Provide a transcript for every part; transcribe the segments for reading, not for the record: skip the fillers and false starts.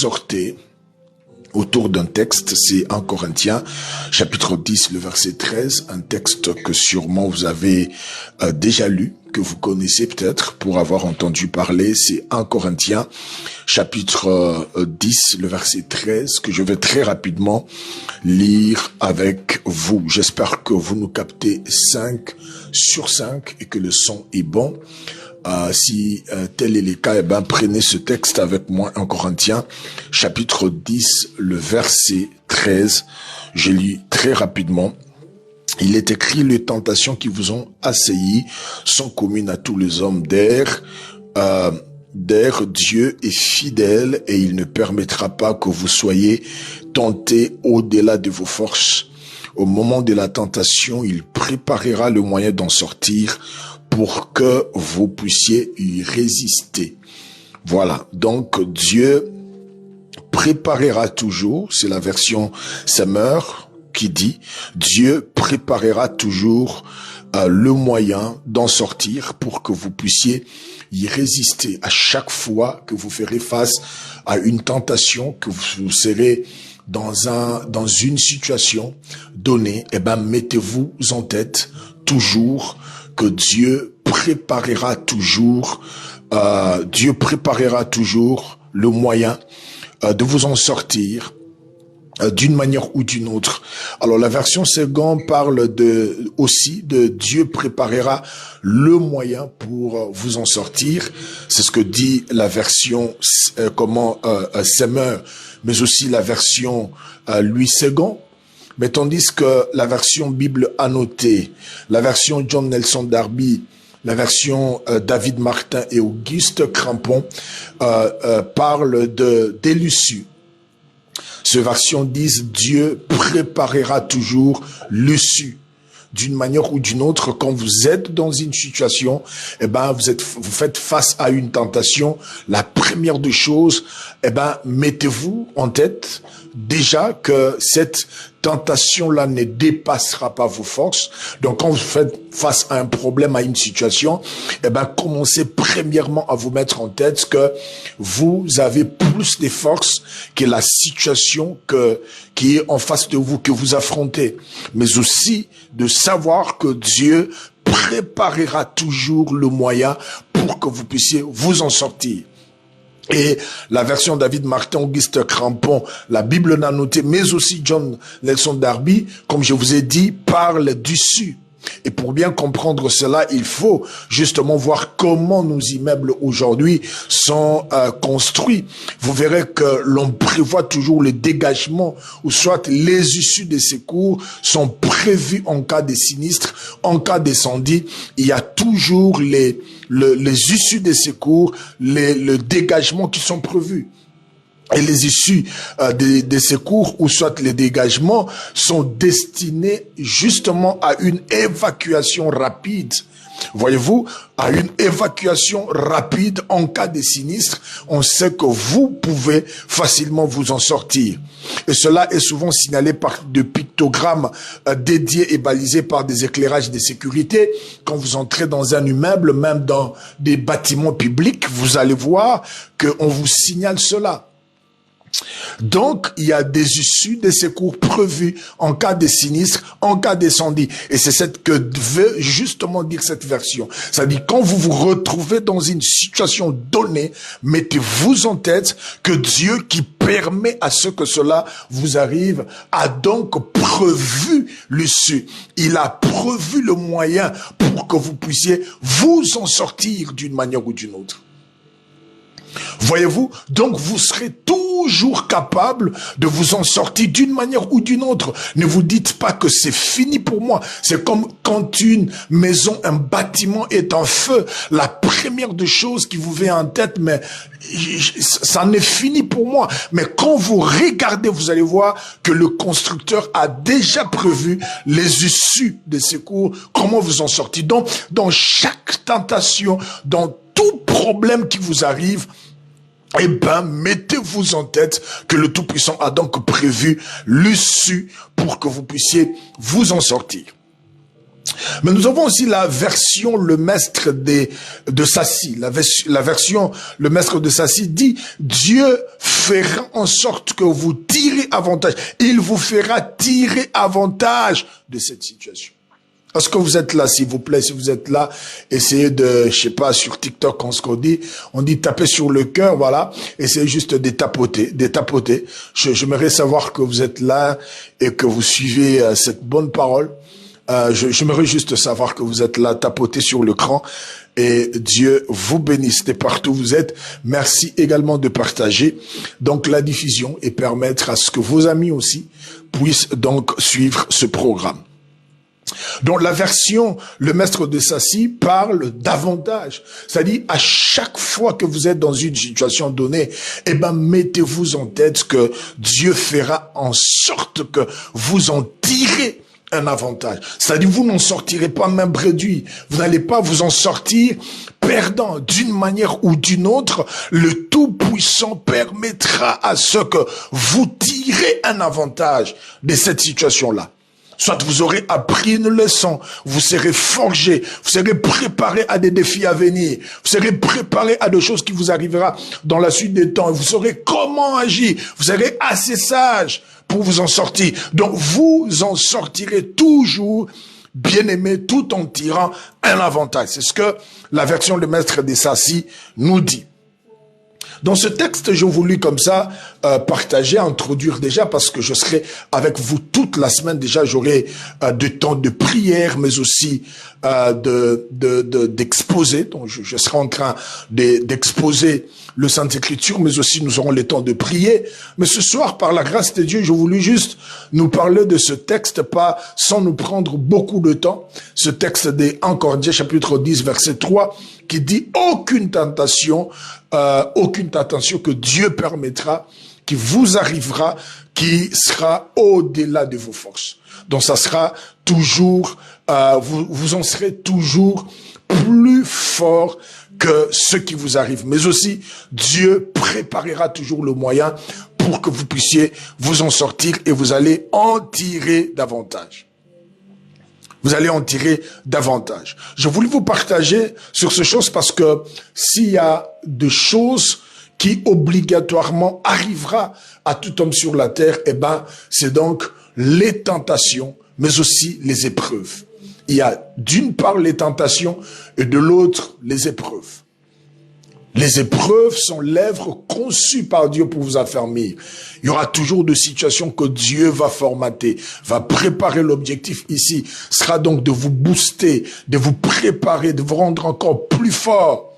exhorter autour d'un texte, c'est 1 Corinthiens, chapitre 10, le verset 13, un texte que sûrement vous avez déjà lu, que vous connaissez peut-être pour avoir entendu parler. C'est 1 Corinthiens, chapitre 10, le verset 13, que je vais très rapidement lire avec vous. J'espère que vous nous captez 5 sur 5 et que le son est bon. Si tel est le cas, prenez ce texte avec moi, 1 Corinthiens, chapitre 10, le verset 13. Je lis très rapidement. Il est écrit: les tentations qui vous ont assaillis sont communes à tous les hommes d'air. Dieu est fidèle et il ne permettra pas que vous soyez tentés au-delà de vos forces. Au moment de la tentation, il préparera le moyen d'en sortir pour que vous puissiez y résister. Voilà, donc Dieu préparera toujours, c'est la version Semeur qui dit, Dieu préparera toujours le moyen d'en sortir pour que vous puissiez y résister. À chaque fois que vous ferez face à une tentation, que vous serez dans une situation donnée, mettez-vous en tête toujours que Dieu préparera toujours le moyen de vous en sortir d'une manière ou d'une autre. Alors la version seconde parle aussi de Dieu préparera le moyen pour vous en sortir. C'est ce que dit la version Semeur, mais aussi la version Louis II. Mais tandis que la version Bible annotée, la version John Nelson Darby, la version David Martin et Auguste Crampon parle des l'issue. Ces versions disent Dieu préparera toujours l'issue. D'une manière ou d'une autre, quand vous êtes dans une situation, vous faites face à une tentation. La première des choses, mettez-vous en tête déjà que cette tentation-là ne dépassera pas vos forces. Donc, quand vous faites face à un problème, à une situation, commencez premièrement à vous mettre en tête que vous avez plus de forces que la situation qui est en face de vous, que vous affrontez. Mais aussi de savoir que Dieu préparera toujours le moyen pour que vous puissiez vous en sortir. Et la version David Martin, Auguste Crampon, la Bible n'a noté, mais aussi John Nelson Darby, comme je vous ai dit, parle d'issue. Et pour bien comprendre cela, il faut justement voir comment nos immeubles aujourd'hui sont construits. Vous verrez que l'on prévoit toujours le dégagement ou soit les issues de secours sont prévues en cas de sinistre, en cas d'incendie. Il y a toujours les issues de secours, le dégagement qui sont prévus. Et les issues des secours ou soit les dégagements sont destinés justement à une évacuation rapide. Voyez-vous, à une évacuation rapide en cas de sinistre, on sait que vous pouvez facilement vous en sortir. Et cela est souvent signalé par des pictogrammes dédiés et balisés par des éclairages de sécurité. Quand vous entrez dans un immeuble, même dans des bâtiments publics, vous allez voir qu'on vous signale cela. Donc, il y a des issues de secours prévues en cas de sinistre, en cas d'incendie. Et c'est ce que veut justement dire cette version. C'est-à-dire, quand vous vous retrouvez dans une situation donnée, mettez-vous en tête que Dieu qui permet à ce que cela vous arrive a donc prévu l'issue. Il a prévu le moyen pour que vous puissiez vous en sortir d'une manière ou d'une autre. Voyez-vous, donc vous serez toujours capable de vous en sortir d'une manière ou d'une autre. Ne vous dites pas que c'est fini pour moi. C'est comme quand une maison, un bâtiment est en feu. La première des choses qui vous vient en tête, mais ça n'est fini pour moi. Mais quand vous regardez, vous allez voir que le constructeur a déjà prévu les issues de secours, comment vous en sortir. Donc, dans chaque tentation, dans tout problème qui vous arrive, mettez-vous en tête que le Tout-Puissant a donc prévu l'issue pour que vous puissiez vous en sortir. Mais nous avons aussi la version Le Maître de Sassy. La version Le Maître de Sassy dit, Dieu fera en sorte que vous tirez avantage. Il vous fera tirer avantage de cette situation. Est-ce que vous êtes là, s'il vous plaît, si vous êtes là, essayez de, je sais pas, sur TikTok, on dit taper sur le cœur, voilà, essayez juste de tapoter. J'aimerais savoir que vous êtes là et que vous suivez cette bonne parole. J'aimerais juste savoir que vous êtes là, tapotez sur l'écran et Dieu vous bénisse de partout où vous êtes. Merci également de partager donc la diffusion et permettre à ce que vos amis aussi puissent donc suivre ce programme. Donc la version Le Maître de Sassy parle davantage. C'est-à-dire à chaque fois que vous êtes dans une situation donnée, mettez-vous en tête que Dieu fera en sorte que vous en tirez un avantage. C'est-à-dire vous n'en sortirez pas même réduit. Vous n'allez pas vous en sortir perdant d'une manière ou d'une autre. Le Tout-Puissant permettra à ce que vous tirez un avantage de cette situation-là. Soit vous aurez appris une leçon, vous serez forgé, vous serez préparé à des défis à venir, vous serez préparé à des choses qui vous arrivera dans la suite des temps, et vous saurez comment agir, vous serez assez sage pour vous en sortir. Donc vous en sortirez toujours bien-aimé tout en tirant un avantage. C'est ce que la version Le Maître de Sassy nous dit. Dans ce texte, je voulu comme ça partager, introduire déjà, parce que je serai avec vous toute la semaine. Déjà, j'aurai du temps de prière, mais aussi d'exposer. Donc, je serai en train d'exposer le Sainte Écriture, mais aussi nous aurons le temps de prier. Mais ce soir, par la grâce de Dieu, je voulus juste nous parler de ce texte, pas sans nous prendre beaucoup de temps. Ce texte de 1 Corinthiens chapitre 10, verset 3, qui dit aucune tentation que Dieu permettra, qui vous arrivera, qui sera au-delà de vos forces. Donc ça sera toujours, vous en serez toujours plus fort que ce qui vous arrive. Mais aussi, Dieu préparera toujours le moyen pour que vous puissiez vous en sortir et vous allez en tirer davantage. Vous allez en tirer davantage. Je voulais vous partager sur ces choses parce que s'il y a des choses qui obligatoirement arrivera à tout homme sur la terre, c'est donc les tentations, mais aussi les épreuves. Il y a d'une part les tentations et de l'autre les épreuves. Les épreuves sont l'œuvre conçue par Dieu pour vous affermir. Il y aura toujours des situations que Dieu va formater, va préparer. L'objectif ici sera donc de vous booster, de vous préparer, de vous rendre encore plus fort.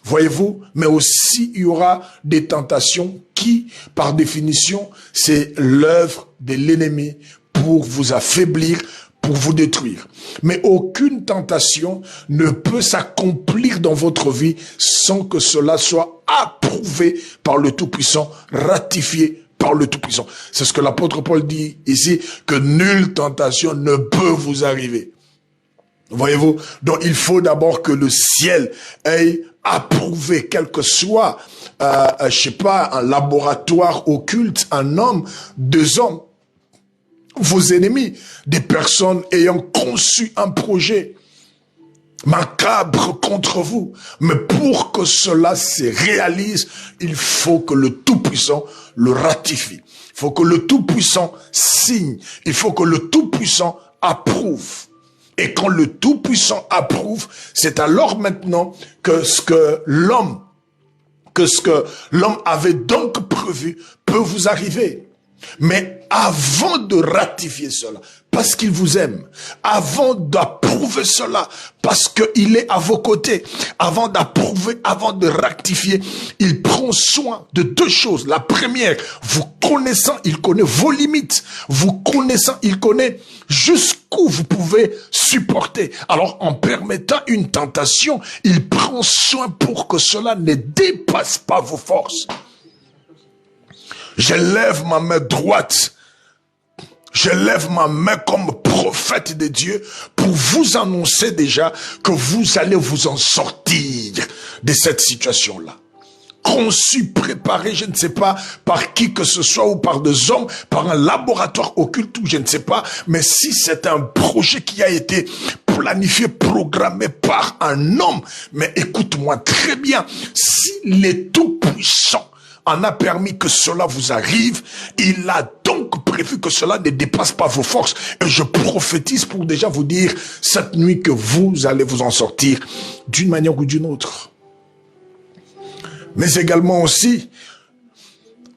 Voyez-vous, mais aussi il y aura des tentations qui, par définition, c'est l'œuvre de l'ennemi pour vous affaiblir, pour vous détruire. Mais aucune tentation ne peut s'accomplir dans votre vie sans que cela soit approuvé par le Tout-Puissant, ratifié par le Tout-Puissant. C'est ce que l'apôtre Paul dit ici, que nulle tentation ne peut vous arriver. Voyez-vous, donc il faut d'abord que le ciel ait approuvé, quel que soit, un laboratoire occulte, un homme, deux hommes, vos ennemis, des personnes ayant conçu un projet macabre contre vous. Mais pour que cela se réalise, il faut que le Tout-Puissant le ratifie. Il faut que le Tout-Puissant signe. Il faut que le Tout-Puissant approuve. Et quand le Tout-Puissant approuve, c'est alors maintenant que ce que l'homme avait donc prévu peut vous arriver. Mais avant de ratifier cela, parce qu'il vous aime, avant d'approuver cela, parce qu'il est à vos côtés, avant d'approuver, avant de rectifier, il prend soin de deux choses. La première, vous connaissant, il connaît vos limites. Vous connaissant, il connaît jusqu'où vous pouvez supporter. Alors, en permettant une tentation, il prend soin pour que cela ne dépasse pas vos forces. Je lève ma main droite. Je lève ma main comme prophète de Dieu pour vous annoncer déjà que vous allez vous en sortir de cette situation-là. conçu, préparé, je ne sais pas, par qui que ce soit ou par des hommes, par un laboratoire occulte ou je ne sais pas, mais si c'est un projet qui a été planifié, programmé par un homme, mais écoute-moi très bien, s'il est tout puissant, en a permis que cela vous arrive, il a donc prévu que cela ne dépasse pas vos forces. Et je prophétise pour déjà vous dire cette nuit que vous allez vous en sortir d'une manière ou d'une autre. Mais également aussi,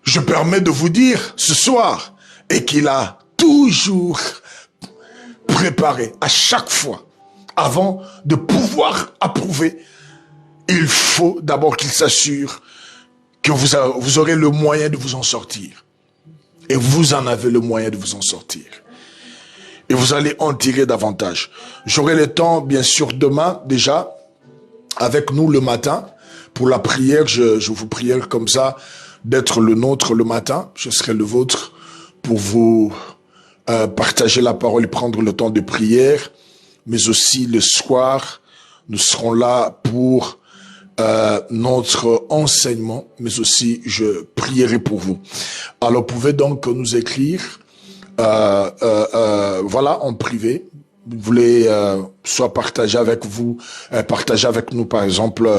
je permets de vous dire ce soir, et qu'il a toujours préparé à chaque fois, avant de pouvoir approuver, il faut d'abord qu'il s'assure que vous aurez le moyen de vous en sortir. Et vous en avez le moyen de vous en sortir. Et vous allez en tirer davantage. J'aurai le temps, bien sûr, demain, déjà, avec nous le matin, pour la prière. Je vous prie comme ça, d'être le nôtre le matin. Je serai le vôtre pour vous partager la parole et prendre le temps de prière. Mais aussi le soir, nous serons là pour notre enseignement, mais aussi je prierai pour vous. Alors, vous pouvez donc nous écrire, voilà, en privé. Vous voulez soit partager avec vous, partager avec nous, par exemple,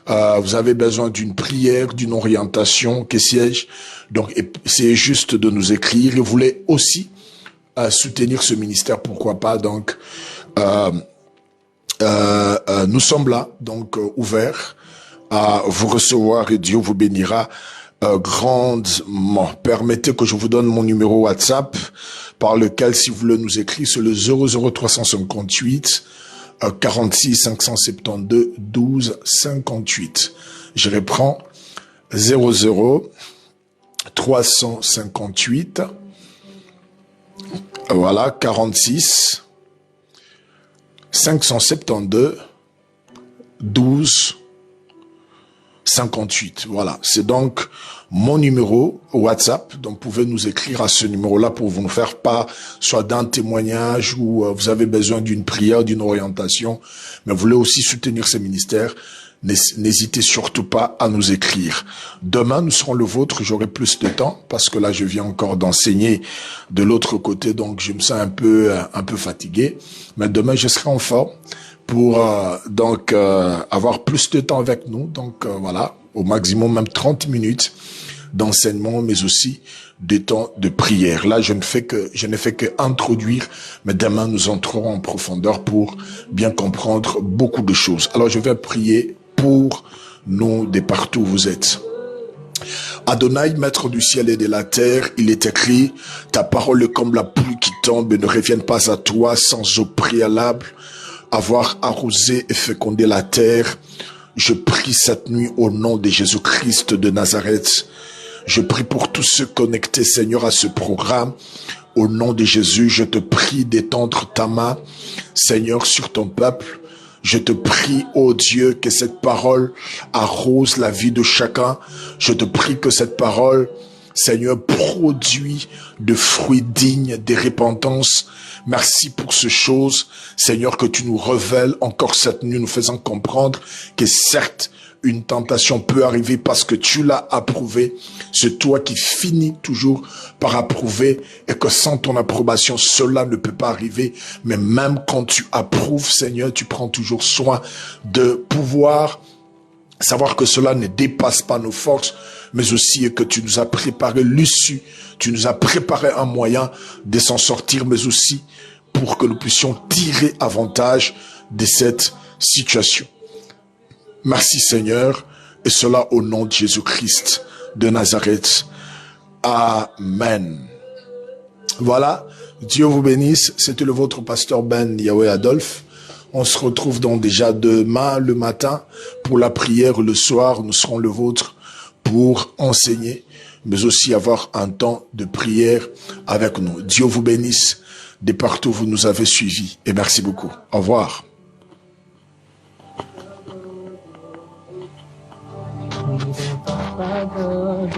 vous avez besoin d'une prière, d'une orientation, que sais-je. Donc, c'est juste de nous écrire. Et vous voulez aussi soutenir ce ministère, pourquoi pas. Donc, nous sommes là, donc ouverts à vous recevoir et Dieu vous bénira grandement. Permettez que je vous donne mon numéro WhatsApp par lequel, si vous voulez nous écrire, c'est le 00358 46 572 12 58. Je reprends 00358 voilà 46 572 12 58. Voilà, c'est donc mon numéro WhatsApp. Donc, vous pouvez nous écrire à ce numéro-là pour vous nous faire part, soit d'un témoignage ou vous avez besoin d'une prière, d'une orientation, mais vous voulez aussi soutenir ces ministères. N'hésitez surtout pas à nous écrire. Demain, nous serons le vôtre. J'aurai plus de temps parce que là, je viens encore d'enseigner de l'autre côté, donc je me sens un peu fatigué. Mais demain, je serai en forme pour avoir plus de temps avec nous. Donc voilà, au maximum même 30 minutes d'enseignement, mais aussi des temps de prière. Là, je n'ai fait que introduire, mais demain nous entrerons en profondeur pour bien comprendre beaucoup de choses. Alors, je vais prier pour nous de partout où vous êtes. Adonai, maître du ciel et de la terre, il est écrit, ta parole est comme la pluie qui tombe et ne revienne pas à toi sans au préalable avoir arrosé et fécondé la terre. Je prie cette nuit au nom de Jésus-Christ de Nazareth. Je prie pour tous ceux connectés, Seigneur, à ce programme. Au nom de Jésus, je te prie d'étendre ta main, Seigneur, sur ton peuple. Je te prie, ô Dieu, que cette parole arrose la vie de chacun. Je te prie que cette parole, Seigneur, produit de fruits dignes de repentance. Merci pour ces choses, Seigneur, que tu nous révèles encore cette nuit, nous faisant comprendre que certes, une tentation peut arriver parce que tu l'as approuvé. C'est toi qui finis toujours par approuver et que sans ton approbation, cela ne peut pas arriver. Mais même quand tu approuves, Seigneur, tu prends toujours soin de pouvoir savoir que cela ne dépasse pas nos forces, mais aussi que tu nous as préparé l'issue, tu nous as préparé un moyen de s'en sortir, mais aussi pour que nous puissions tirer avantage de cette situation. Merci Seigneur, et cela au nom de Jésus-Christ de Nazareth. Amen. Voilà, Dieu vous bénisse. C'était le vôtre pasteur Ben Yahweh Adolphe. On se retrouve donc déjà demain le matin pour la prière. Le soir, nous serons le vôtre pour enseigner, mais aussi avoir un temps de prière avec nous. Dieu vous bénisse de partout où vous nous avez suivis. Et merci beaucoup. Au revoir. Papa God,